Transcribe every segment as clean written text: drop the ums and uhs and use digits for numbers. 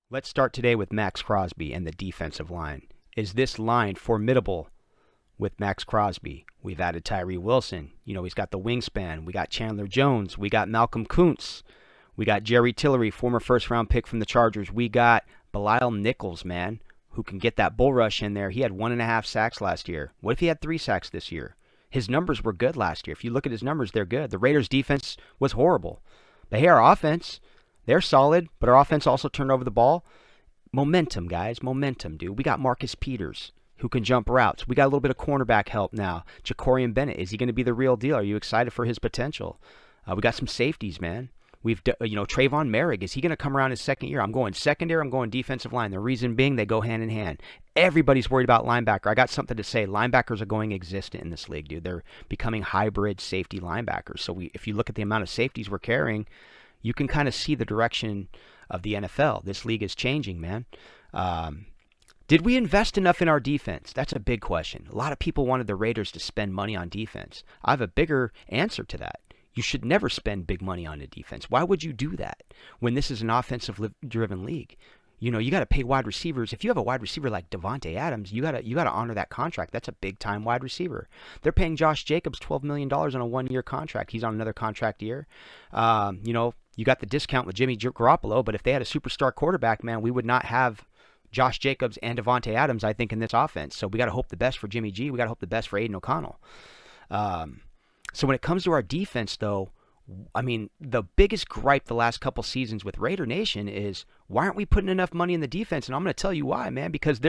Let's start today with Max Crosby and the defensive line. Is this line formidable with Max Crosby? We've added Tyree Wilson. He's got the wingspan. We got Chandler Jones. We got Malcolm Kuntz. We got Jerry Tillery, former first-round pick from the Chargers. We got Belial Nichols, man, who can get that bull rush in there. He had 1.5 sacks last year. What if he had 3 sacks this year? His numbers were good last year. If you look at his numbers, they're good. The Raiders' defense was horrible. But hey, our offense, they're solid, but our offense also turned over the ball. Momentum, guys. Momentum, dude. We got Marcus Peters, who can jump routes. We got a little bit of cornerback help now. Jacorian Bennett, is he going to be the real deal? Are you excited for his potential? We got some safeties, man. We've, Trayvon Merrick, is he going to come around his second year? I'm going secondary, I'm going defensive line. The reason being, they go hand in hand. Everybody's worried about linebacker. I got something to say. Linebackers are going existent in this league, dude. They're becoming hybrid safety linebackers. So if you look at the amount of safeties we're carrying, you can kind of see the direction of the NFL. This league is changing, man. Did we invest enough in our defense? That's a big question. A lot of people wanted the Raiders to spend money on defense. I have a bigger answer to that. You should never spend big money on a defense. Why would you do that when this is an offensive-driven league? You got to pay wide receivers. If you have a wide receiver like Davante Adams, you got to honor that contract. That's a big-time wide receiver. They're paying Josh Jacobs $12 million on a 1-year contract. He's on another contract year. You got the discount with Jimmy Garoppolo, but if they had a superstar quarterback, man, we would not have Josh Jacobs and Davante Adams, I think, in this offense. So we got to hope the best for Jimmy G. We got to hope the best for Aiden O'Connell. So when it comes to our defense, though, I mean, the biggest gripe the last couple seasons with Raider Nation is, why aren't we putting enough money in the defense? And I'm going to tell you why, man, because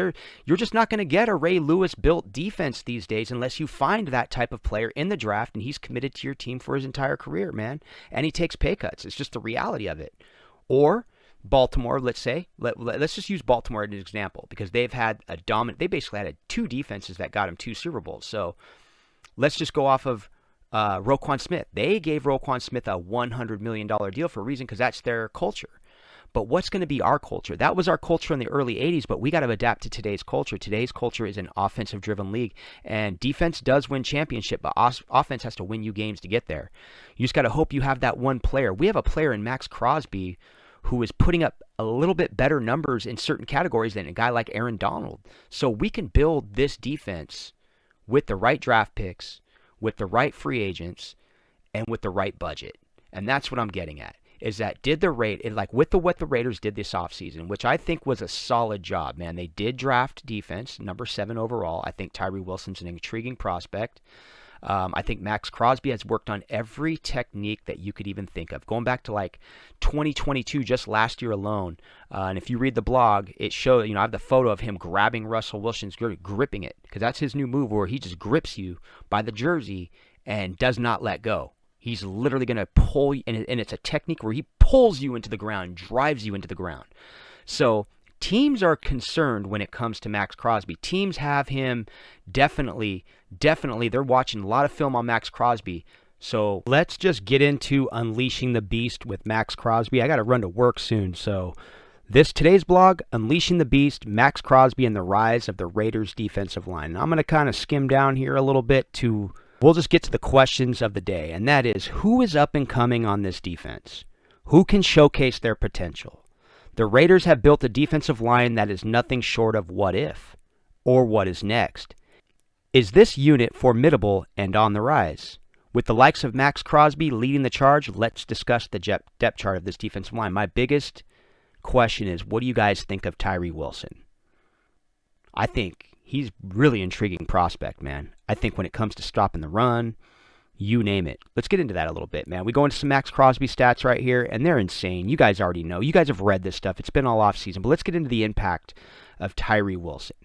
you're just not going to get a Ray Lewis-built defense these days unless you find that type of player in the draft and he's committed to your team for his entire career, man, and he takes pay cuts. It's just the reality of it. Or Baltimore, let's say, let's just use Baltimore as an example, because they've had they basically had 2 defenses that got him 2 Super Bowls. So let's just go off of Roquan Smith. They gave Roquan Smith a $100 million deal for a reason, because that's their culture. But what's going to be our culture? That was our culture in the early 80s, but we got to adapt to today's culture. Today's culture is an offensive-driven league, and defense does win championship, but offense has to win you games to get there. You just got to hope you have that one player. We have a player in Max Crosby who is putting up a little bit better numbers in certain categories than a guy like Aaron Donald. So we can build this defense with the right draft picks, with the right free agents, and with the right budget. And that's what I'm getting at, is that what the Raiders did this offseason, which I think was a solid job, man. They did draft defense, number 7 overall. I think Tyree Wilson's an intriguing prospect. I think Max Crosby has worked on every technique that you could even think of. Going back to like 2022, just last year alone, and if you read the blog, it shows, I have the photo of him grabbing Russell Wilson's gripping it, because that's his new move where he just grips you by the jersey and does not let go. He's literally going to pull you, and it's a technique where he pulls you into the ground, drives you into the ground. So teams are concerned when it comes to Max Crosby. Teams have him definitely, they're watching a lot of film on Max Crosby. So let's just get into unleashing the beast with Max Crosby. I got to run to work soon. So today's blog, Unleashing the Beast, Max Crosby and the Rise of the Raiders defensive line. And I'm going to kind of skim down here a little bit we'll just get to the questions of the day. And that is, who is up and coming on this defense? Who can showcase their potential? The Raiders have built a defensive line that is nothing short of what if, or what is next. Is this unit formidable and on the rise? With the likes of Max Crosby leading the charge, let's discuss the depth chart of this defensive line. My biggest question is, what do you guys think of Tyree Wilson? I think he's really intriguing prospect, man. I think when it comes to stopping the run, you name it. Let's get into that a little bit, man. We go into some Max Crosby stats right here, and they're insane. You guys already know. You guys have read this stuff. It's been all off-season. But let's get into the impact of Tyree Wilson.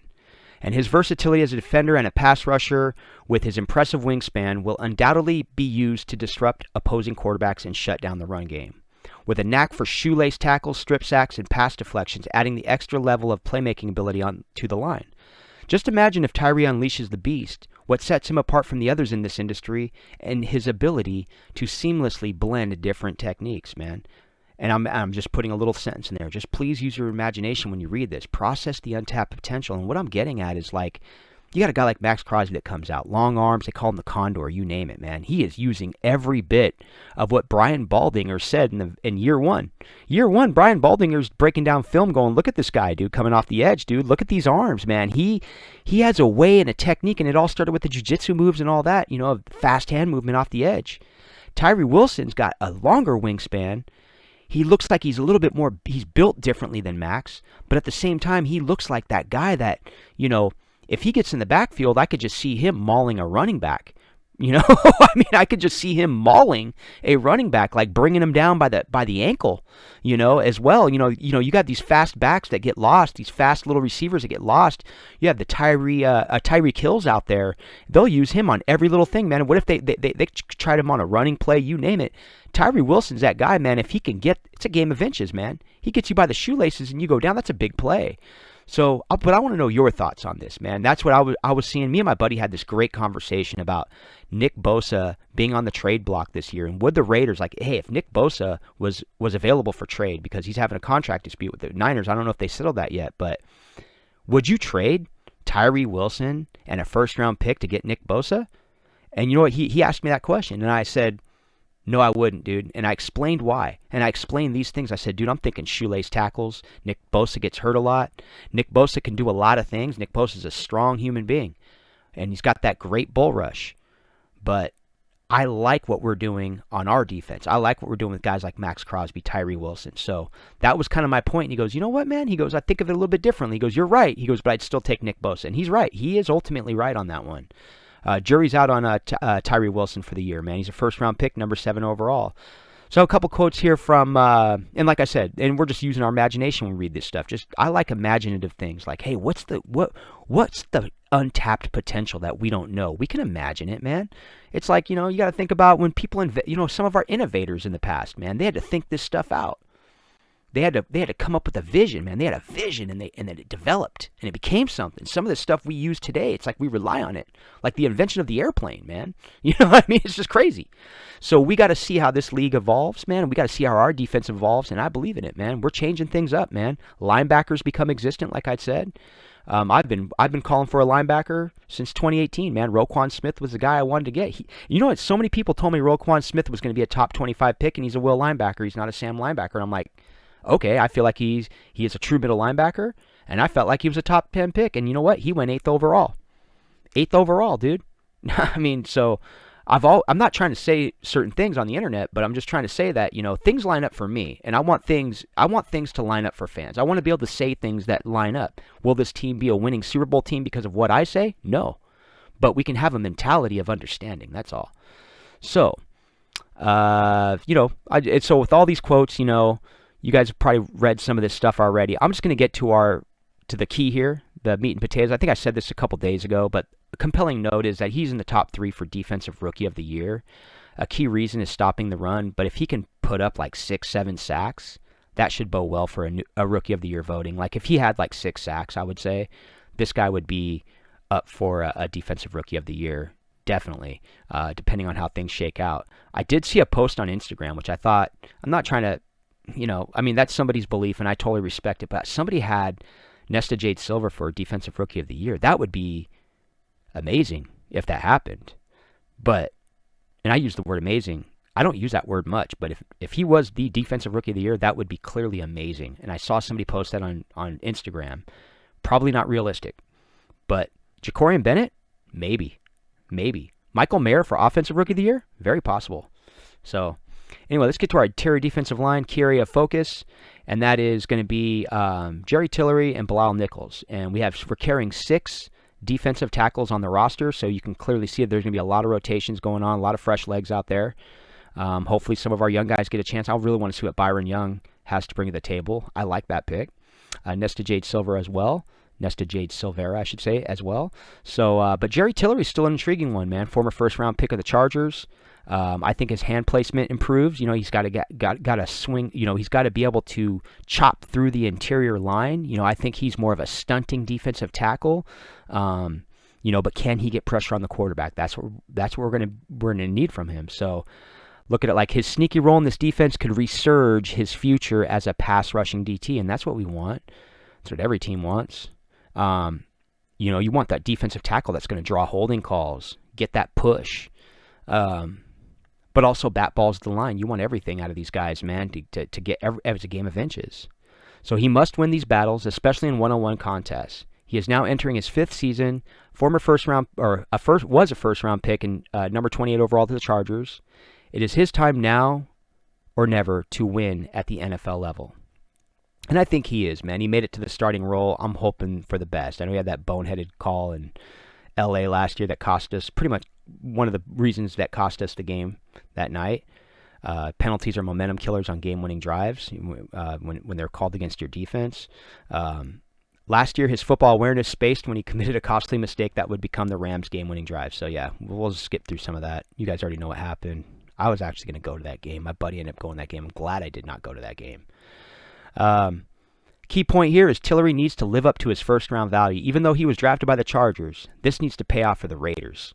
And his versatility as a defender and a pass rusher with his impressive wingspan will undoubtedly be used to disrupt opposing quarterbacks and shut down the run game. With a knack for shoelace tackles, strip sacks, and pass deflections, adding the extra level of playmaking ability to the line. Just imagine if Tyree unleashes the beast, what sets him apart from the others in this industry, and his ability to seamlessly blend different techniques, man. And I'm just putting a little sentence in there. Just please use your imagination when you read this. Process the untapped potential. And what I'm getting at is, like, You got a guy like Max Crosby that comes out, long arms, they call him the Condor, you name it, man. He is using every bit of what Brian Baldinger said in year one. Year one, Brian Baldinger's breaking down film going, look at this guy, dude, coming off the edge, dude. Look at these arms, man. He has a way and a technique, and it all started with the jiu-jitsu moves and all that, fast hand movement off the edge. Tyree Wilson's got a longer wingspan. He looks like he's a little bit more, he's built differently than Max, but at the same time, he looks like that guy that, if he gets in the backfield, I could just see him mauling a running back. I mean, I could just see him mauling a running back, like bringing him down by the ankle, as well. You got these fast backs that get lost, these fast little receivers that get lost. You have the Tyreek Hills out there. They'll use him on every little thing, man. And what if they tried him on a running play? You name it. Tyree Wilson's that guy, man. If he can it's a game of inches, man. He gets you by the shoelaces and you go down. That's a big play. So, but I want to know your thoughts on this, man. That's what I was seeing. Me and my buddy had this great conversation about Nick Bosa being on the trade block this year, and would the Raiders, hey, if Nick Bosa was available for trade because he's having a contract dispute with the Niners, I don't know if they settled that yet, but would you trade Tyree Wilson and a first-round pick to get Nick Bosa? And you know what? He asked me that question, and I said, no, I wouldn't, dude. And I explained why. And I explained these things. I said, dude, I'm thinking shoelace tackles. Nick Bosa gets hurt a lot. Nick Bosa can do a lot of things. Nick Bosa's a strong human being. And he's got that great bull rush. But I like what we're doing on our defense. I like what we're doing with guys like Max Crosby, Tyree Wilson. So that was kind of my point. And he goes, you know what, man? He goes, I think of it a little bit differently. He goes, you're right. He goes, but I'd still take Nick Bosa. And he's right. He is ultimately right on that one. Jury's out on Tyree Wilson for the year, man. He's a first-round pick, number 7 overall. So a couple quotes here from, and like I said, and we're just using our imagination when we read this stuff. I like imaginative things, like, hey, what's the untapped potential that we don't know? We can imagine it, man. It's like, you got to think about when people, some of our innovators in the past, man, they had to think this stuff out. They had to come up with a vision, man. They had a vision, and then it developed, and it became something. Some of the stuff we use today, it's like we rely on it, like the invention of the airplane, man. You know what I mean? It's just crazy. So we got to see how this league evolves, man. We got to see how our defense evolves, and I believe in it, man. We're changing things up, man. Linebackers become existent, like I said. I've been calling for a linebacker since 2018, man. Roquan Smith was the guy I wanted to get. So many people told me Roquan Smith was going to be a top 25 pick, and he's a will linebacker. He's not a Sam linebacker. And I'm like, okay, I feel like he is a true middle linebacker, and I felt like he was a top 10 pick. And you know what? He went 8th overall. 8th overall, dude. I mean, so I'm not trying to say certain things on the internet, but I'm just trying to say that, things line up for me, and I want things to line up for fans. I want to be able to say things that line up. Will this team be a winning Super Bowl team because of what I say? No. But we can have a mentality of understanding. That's all. So, so with all these quotes, you guys have probably read some of this stuff already. I'm just going to get to the key here, the meat and potatoes. I think I said this a couple days ago, but a compelling note is that he's in the top 3 for Defensive Rookie of the Year. A key reason is stopping the run, but if he can put up like 6, 7 sacks, that should bode well for a Rookie of the Year voting. Like if he had like 6 sacks, I would say this guy would be up for a Defensive Rookie of the Year, definitely, depending on how things shake out. I did see a post on Instagram, which I thought, I'm not trying to, that's somebody's belief, and I totally respect it. But somebody had Nesta Jade Silver for Defensive Rookie of the Year. That would be amazing if that happened. And I use the word amazing. I don't use that word much, but if he was the Defensive Rookie of the Year, that would be clearly amazing. And I saw somebody post that on Instagram. Probably not realistic. But Jacorian Bennett? Maybe. Michael Mayer for Offensive Rookie of the Year? Very possible. So, anyway, let's get to our interior defensive line, key area of focus, and that is going to be Jerry Tillery and Bilal Nichols. And we're carrying 6 defensive tackles on the roster, so you can clearly see that there's going to be a lot of rotations going on, a lot of fresh legs out there. Hopefully some of our young guys get a chance. I really want to see what Byron Young has to bring to the table. I like that pick. Nesta Jade Silver as well. Nesta Jade Silvera, I should say, as well. So, but Jerry Tillery is still an intriguing one, man. Former first-round pick of the Chargers. I think his hand placement improves. He's got to swing. He's got to be able to chop through the interior line. I think he's more of a stunting defensive tackle. But can he get pressure on the quarterback? That's what we're gonna need from him. So, look at it like his sneaky role in this defense could resurge his future as a pass rushing DT, and that's what we want. That's what every team wants. You want that defensive tackle that's going to draw holding calls, get that push, but also bat balls to the line. You want everything out of these guys, man, to get it's a game of inches. So he must win these battles, especially in one-on-one contests. He is now entering his 5th season. Was a first-round pick and number 28 overall to the Chargers. It is his time now or never to win at the NFL level. And I think he is, man. He made it to the starting role. I'm hoping for the best. I know he had that boneheaded call in L.A. last year that cost us, pretty much one of the reasons that cost us the game that night. Penalties are momentum killers on game-winning drives when they're called against your defense. Last year, his football awareness spaced when he committed a costly mistake that would become the Rams' game-winning drive. So, yeah, we'll just skip through some of that. You guys already know what happened. I was actually going to go to that game. My buddy ended up going to that game. I'm glad I did not go to that game. Key point here is Tillery needs to live up to his first-round value. Even though he was drafted by the Chargers, this needs to pay off for the Raiders.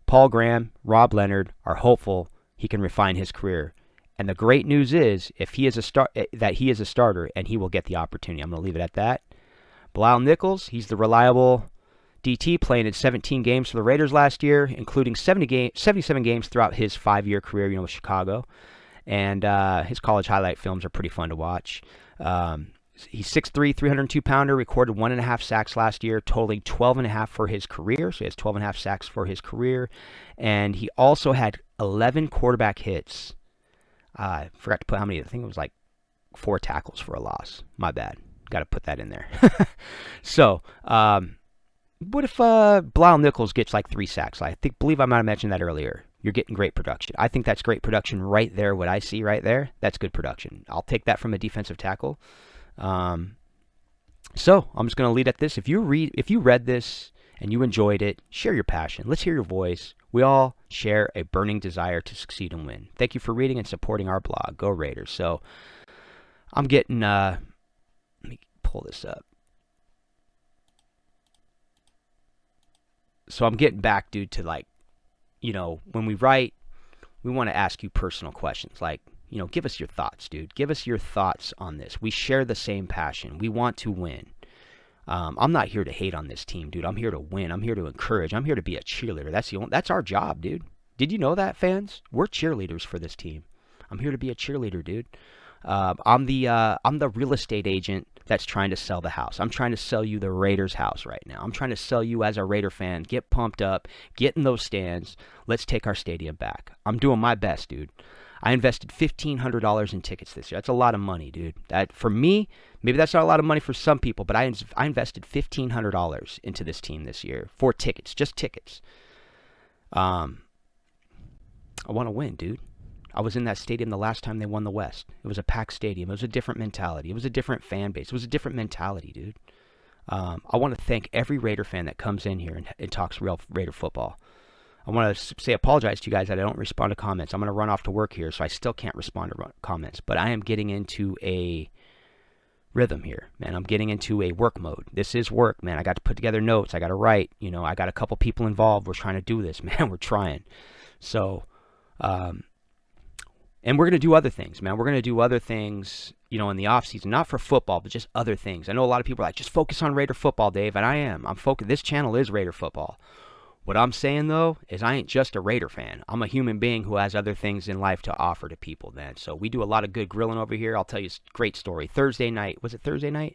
Paul Graham, Rob Leonard are hopeful he can refine his career. And the great news is if he is that he is a starter and he will get the opportunity. I'm going to leave it at that. Bilal Nichols, he's the reliable DT playing in 17 games for the Raiders last year, including 77 games throughout his 5-year career, with Chicago. And his college highlight films are pretty fun to watch. He's 6'3", 302-pounder, recorded 1.5 sacks last year, totaling 12.5 for his career. So he has 12.5 sacks for his career. And he also had 11 quarterback hits. I forgot to put how many. I think it was like 4 tackles for a loss. My bad. Got to put that in there. So, what if Bilal Nichols gets like 3 sacks? Believe I might have mentioned that earlier. You're getting great production. I think that's great production right there. What I see right there, that's good production. I'll take that from a defensive tackle. So I'm just going to lead at this. If you read this and you enjoyed it, share your passion. Let's hear your voice. We all share a burning desire to succeed and win. Thank you for reading and supporting our blog. Go Raiders. So I'm getting, let me pull this up. So I'm getting back, dude, to when we write, we want to ask you personal questions. Give us your thoughts, dude. Give us your thoughts on this. We share the same passion. We want to win. I'm not here to hate on this team, dude. I'm here to win. I'm here to encourage. I'm here to be a cheerleader. That's our job, dude. Did you know that, fans? We're cheerleaders for this team. I'm here to be a cheerleader, dude. I'm the real estate agent that's trying to sell the house. I'm trying to sell you the Raiders house right now. I'm trying to sell you as a Raider fan. Get pumped up. Get in those stands. Let's take our stadium back. I'm doing my best, dude. I invested $1,500 in tickets this year. That's a lot of money, dude. That, for me, maybe that's not a lot of money for some people, but I invested $1,500 into this team this year for tickets, just tickets. I want to win, dude. I was in that stadium the last time they won the West. It was a packed stadium. It was a different mentality. It was a different fan base. It was a different mentality, dude. I want to thank every Raider fan that comes in here and talks real Raider football. I want to apologize to you guys that I don't respond to comments. I'm going to run off to work here, so I still can't respond to comments. But I am getting into a rhythm here, man. I'm getting into a work mode. This is work, man. I got to put together notes. I got to write. I got a couple people involved. We're trying to do this, man. We're trying. So, and we're going to do other things, man. We're going to do other things, in the off season, not for football, but just other things. I know a lot of people are like, just focus on Raider football, Dave, and I am. I'm focused. This channel is Raider football. What I'm saying, though, is I ain't just a Raider fan. I'm a human being who has other things in life to offer to people, man. So we do a lot of good grilling over here. I'll tell you a great story. Thursday night. Was it Thursday night?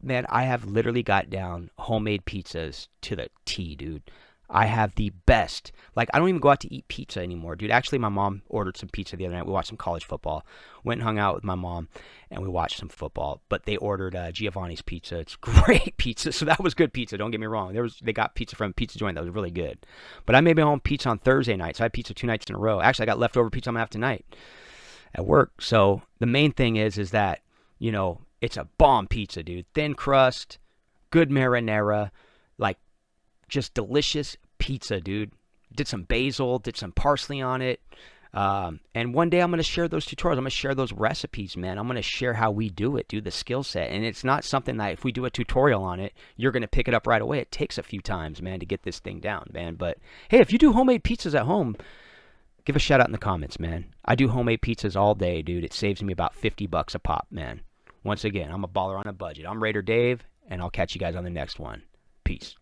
Man, I have literally got down homemade pizzas to the T, dude. I have the best. I don't even go out to eat pizza anymore, dude. Actually, my mom ordered some pizza the other night. We watched some college football. Went and hung out with my mom, and we watched some football. But they ordered Giovanni's pizza. It's great pizza. So that was good pizza. Don't get me wrong. They got pizza from a pizza joint that was really good. But I made my own pizza on Thursday night. So I had pizza 2 nights in a row. Actually, I got leftover pizza I'm going to have tonight at work. So the main thing is that, it's a bomb pizza, dude. Thin crust, good marinara, just delicious pizza, dude. Did some basil, did some parsley on it. And one day I'm going to share those tutorials. I'm going to share those recipes, man. I'm going to share how we do it, dude, the skill set. And it's not something that if we do a tutorial on it, you're going to pick it up right away. It takes a few times, man, to get this thing down, man. But, hey, if you do homemade pizzas at home, give a shout out in the comments, man. I do homemade pizzas all day, dude. It saves me about $50 a pop, man. Once again, I'm a baller on a budget. I'm Raider Dave, and I'll catch you guys on the next one. Peace.